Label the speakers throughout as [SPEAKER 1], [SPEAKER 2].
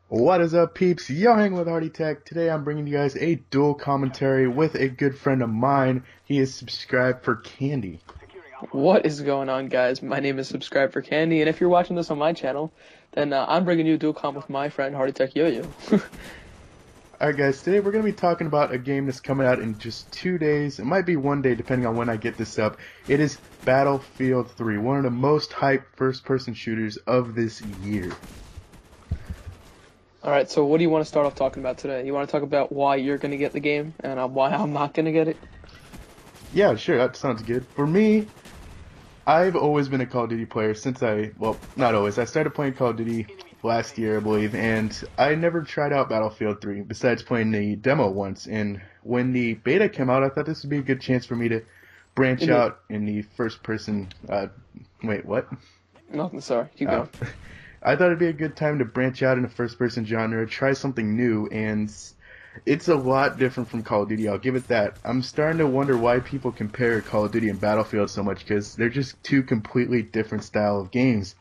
[SPEAKER 1] What is up, peeps? Yo, hanging with Hardytek. Today I'm bringing you guys a dual commentary with a good friend of mine. He is subscribed for Candy.
[SPEAKER 2] What is going on, guys? My name is SubscibeForCandy, and if you're watching this on my channel, then I'm bringing you a dual comp with my friend Hardytekyoyo.
[SPEAKER 1] Alright guys, today we're going to be talking about a game that's coming out in just 2 days. It might be 1 day depending on when I get this up. It is Battlefield 3, one of the most hyped first-person shooters of this year.
[SPEAKER 2] Alright, so what do you want to start off talking about today? You want to talk about why you're going to get the game, and why I'm not going to get it?
[SPEAKER 1] Yeah, sure, that sounds good. For me, I've always been a Call of Duty player since not always. I started playing Call of Duty last year, I believe, and I never tried out Battlefield 3 besides playing the demo once. And when the beta came out, I thought this would be a good chance for me to branch out in the first person. Wait, what?
[SPEAKER 2] Nothing, sorry. Keep going.
[SPEAKER 1] I thought it'd be a good time to branch out in the first person genre, try something new, and it's a lot different from Call of Duty, I'll give it that. I'm starting to wonder why people compare Call of Duty and Battlefield so much, because they're just two completely different style of games.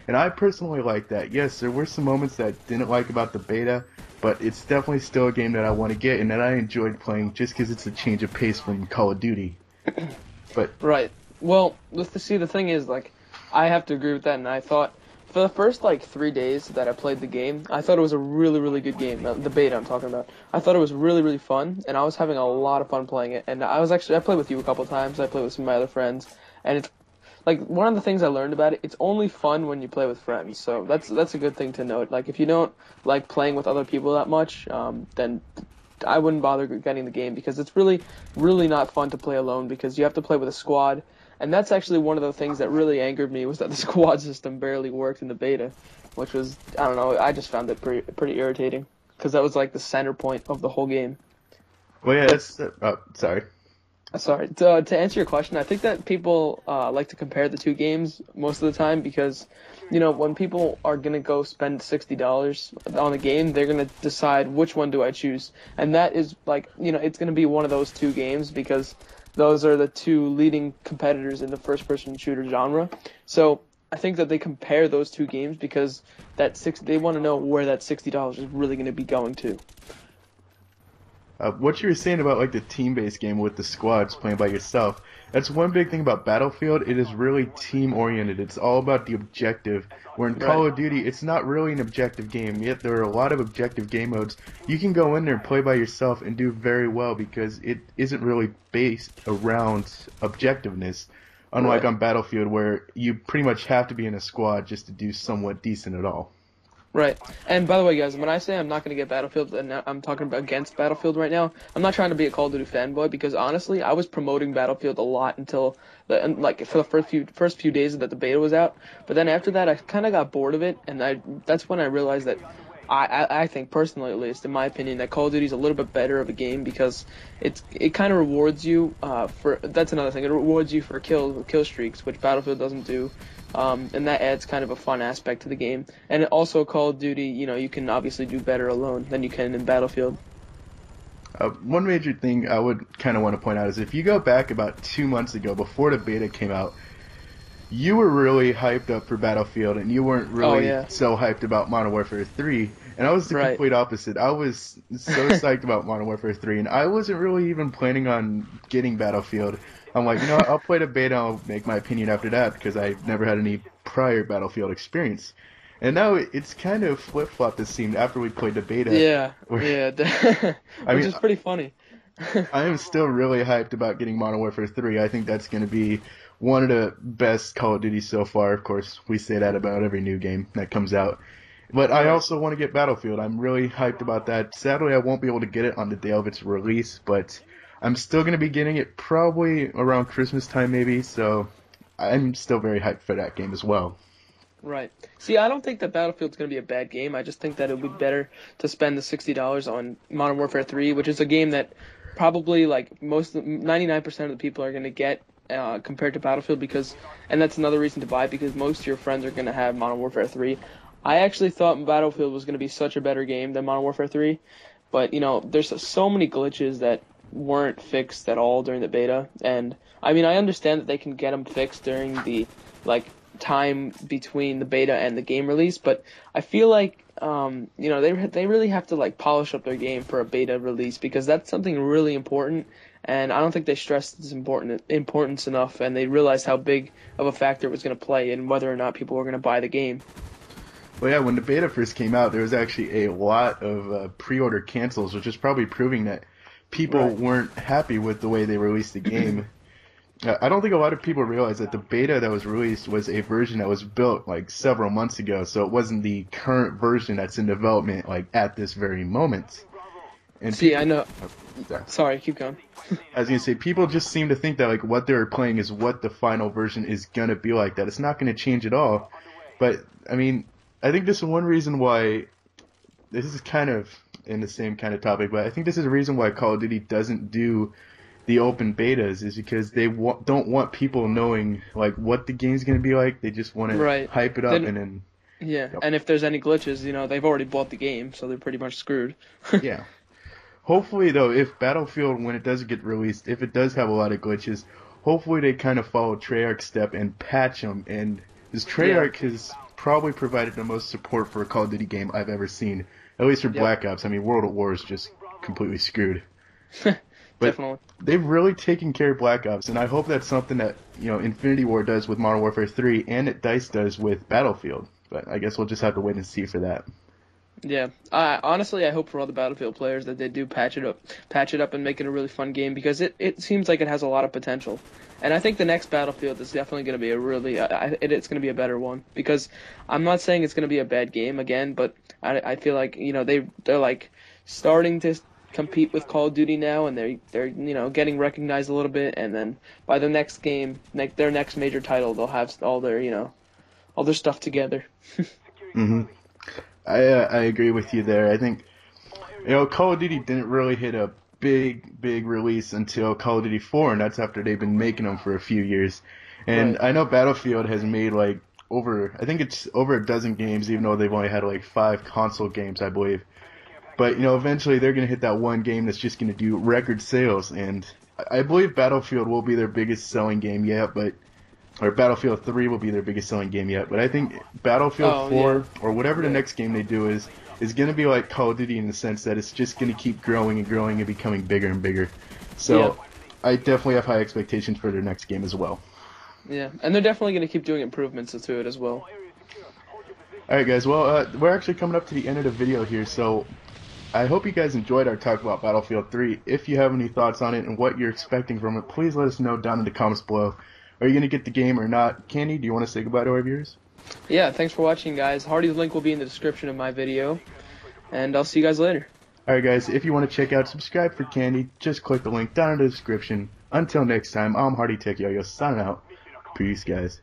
[SPEAKER 1] And I personally like that. Yes, there were some moments that I didn't like about the beta, but it's definitely still a game that I want to get and that I enjoyed playing just because it's a change of pace from Call of Duty. But
[SPEAKER 2] Right. Well, the thing is, I have to agree with that, and I thought, for the first, 3 days that I played the game, I thought it was a really, really good game. The beta I'm talking about. I thought it was really, really fun, and I was having a lot of fun playing it. And I played with you a couple times, I played with some of my other friends, and it's, one of the things I learned about it, it's only fun when you play with friends, so that's a good thing to note. If you don't like playing with other people that much, then I wouldn't bother getting the game, because it's really, really not fun to play alone, because you have to play with a squad. And that's actually one of the things that really angered me, was that the squad system barely worked in the beta, which was, I don't know, I just found it pretty irritating, because that was the center point of the whole game.
[SPEAKER 1] well, yeah,
[SPEAKER 2] But
[SPEAKER 1] that's sorry.
[SPEAKER 2] sorry, to answer your question, I think that people like to compare the two games most of the time, because, when people are gonna go spend $60 on a game, they're gonna decide which one do I choose, and that is it's gonna be one of those two games, because those are the two leading competitors in the first-person shooter genre. So I think that they compare those two games because they want to know where that $60 is really going to be going to.
[SPEAKER 1] What you were saying about the team-based game with the squads playing by yourself, that's one big thing about Battlefield. It is really team-oriented. It's all about the objective. Where in Call
[SPEAKER 2] Right.
[SPEAKER 1] of Duty, it's not really an objective game, yet there are a lot of objective game modes. You can go in there and play by yourself and do very well because it isn't really based around objectiveness. Unlike
[SPEAKER 2] Right.
[SPEAKER 1] on Battlefield, where you pretty much have to be in a squad just to do somewhat decent at all.
[SPEAKER 2] Right. And by the way, guys, when I say I'm not going to get Battlefield, and I'm talking about against Battlefield right now, I'm not trying to be a Call of Duty fanboy, because honestly, I was promoting Battlefield a lot until for the first few days that the beta was out. But then after that, I kind of got bored of it, and that's when I realized that I think personally, at least in my opinion, that Call of Duty is a little bit better of a game, because it kind of rewards you for that's another thing. It rewards you for kill streaks, which Battlefield doesn't do. And that adds kind of a fun aspect to the game. And it also, Call of Duty, you can obviously do better alone than you can in Battlefield.
[SPEAKER 1] One major thing I would kind of want to point out is if you go back about 2 months ago, before the beta came out, you were really hyped up for Battlefield, and you weren't
[SPEAKER 2] Oh
[SPEAKER 1] really
[SPEAKER 2] yeah,
[SPEAKER 1] so hyped about Modern Warfare 3. And I was the
[SPEAKER 2] right.
[SPEAKER 1] complete opposite. I was so psyched about Modern Warfare 3, and I wasn't really even planning on getting Battlefield. I'm like, what, I'll play the beta, I'll make my opinion after that, because I've never had any prior Battlefield experience. And now it's kind of flip-flopped, it seemed, after we played the beta.
[SPEAKER 2] Yeah,
[SPEAKER 1] Where,
[SPEAKER 2] yeah,
[SPEAKER 1] I
[SPEAKER 2] which
[SPEAKER 1] mean,
[SPEAKER 2] is pretty funny.
[SPEAKER 1] I am still really hyped about getting Modern Warfare 3. I think that's going to be one of the best Call of Duty so far. Of course, we say that about every new game that comes out. But I
[SPEAKER 2] Right.
[SPEAKER 1] also want to get Battlefield. I'm really hyped about that. Sadly, I won't be able to get it on the day of its release, but I'm still going to be getting it probably around Christmas time maybe, so I'm still very hyped for that game as well.
[SPEAKER 2] Right. See, I don't think that Battlefield's going to be a bad game. I just think that it would be better to spend the $60 on Modern Warfare 3, which is a game that probably 99% of the people are going to get compared to Battlefield, and that's another reason to buy, because most of your friends are going to have Modern Warfare 3. I actually thought Battlefield was going to be such a better game than Modern Warfare 3, but there's so many glitches that weren't fixed at all during the beta, and I mean, I understand that they can get them fixed during the like time between the beta and the game release, but I feel like they really have to like polish up their game for a beta release because that's something really important. And I don't think they stressed its importance enough, and they realized how big of a factor it was going to play in whether or not people were going to buy the game.
[SPEAKER 1] Well, yeah, when the beta first came out, there was actually a lot of pre-order cancels, which is probably proving that people weren't happy with the way they released the game. I don't think a lot of people realize that the beta that was released was a version that was built like several months ago, so it wasn't the current version that's in development like at this very moment. And
[SPEAKER 2] See,
[SPEAKER 1] people,
[SPEAKER 2] I know.
[SPEAKER 1] yeah.
[SPEAKER 2] Sorry, keep going.
[SPEAKER 1] I was gonna say people just seem to think that like what they were playing is what the final version is gonna be like. That it's not gonna change at all. But I mean, I think this is one reason why this is kind of in the same kind of topic. But I think this is a reason why Call of Duty doesn't do the open betas is because they don't want people knowing like what the game's gonna be like. They just want to hype it up and then.
[SPEAKER 2] Yeah, and if there's any glitches, they've already bought the game, so they're pretty much screwed.
[SPEAKER 1] Yeah. Hopefully, though, if Battlefield, when it does get released, if it does have a lot of glitches, hopefully they kind of follow Treyarch's step and patch them. And this Treyarch has probably provided the most support for a Call of Duty game I've ever seen, at least for Black Ops. I mean, World at War is just completely screwed. But
[SPEAKER 2] Definitely.
[SPEAKER 1] they've really taken care of Black Ops, and I hope that's something that Infinity Ward does with Modern Warfare 3 and that DICE does with Battlefield. But I guess we'll just have to wait and see for that.
[SPEAKER 2] Yeah, honestly, I hope for all the Battlefield players that they do patch it up and make it a really fun game because it seems like it has a lot of potential, and I think the next Battlefield is definitely going to be it's going to be a better one because I'm not saying it's going to be a bad game again, but I feel like they're like starting to compete with Call of Duty now, and they're getting recognized a little bit, and then by the next game, their next major title, they'll have all their stuff together.
[SPEAKER 1] Mm-hmm. I agree with you there. I think Call of Duty didn't really hit a big release until Call of Duty 4, and that's after they've been making them for a few years. And I know Battlefield has made like I think it's over a dozen games, even though they've only had like 5 console games, I believe. But eventually they're gonna hit that one game that's just gonna do record sales, and I believe Battlefield will be their biggest selling game yet, or Battlefield 3 will be their biggest selling game yet. But I think Battlefield 4 or whatever the next game they do is gonna be like Call of Duty in the sense that it's just gonna keep growing and growing and becoming bigger and bigger. So I definitely have high expectations for their next game as well.
[SPEAKER 2] Yeah, and they're definitely gonna keep doing improvements to it as well.
[SPEAKER 1] Alright guys, well we're actually coming up to the end of the video here, so I hope you guys enjoyed our talk about Battlefield 3. If you have any thoughts on it and what you're expecting from it, please let us know down in the comments below. Are you going to get the game or not? Candy, do you want to say goodbye to our viewers?
[SPEAKER 2] Yeah, thanks for watching, guys. Hardy's link will be in the description of my video, and I'll see you guys later.
[SPEAKER 1] Alright guys, if you want to check out SubscibeForCandy, just click the link down in the description. Until next time, I'm Hardytekyoyo signing out. Peace, guys.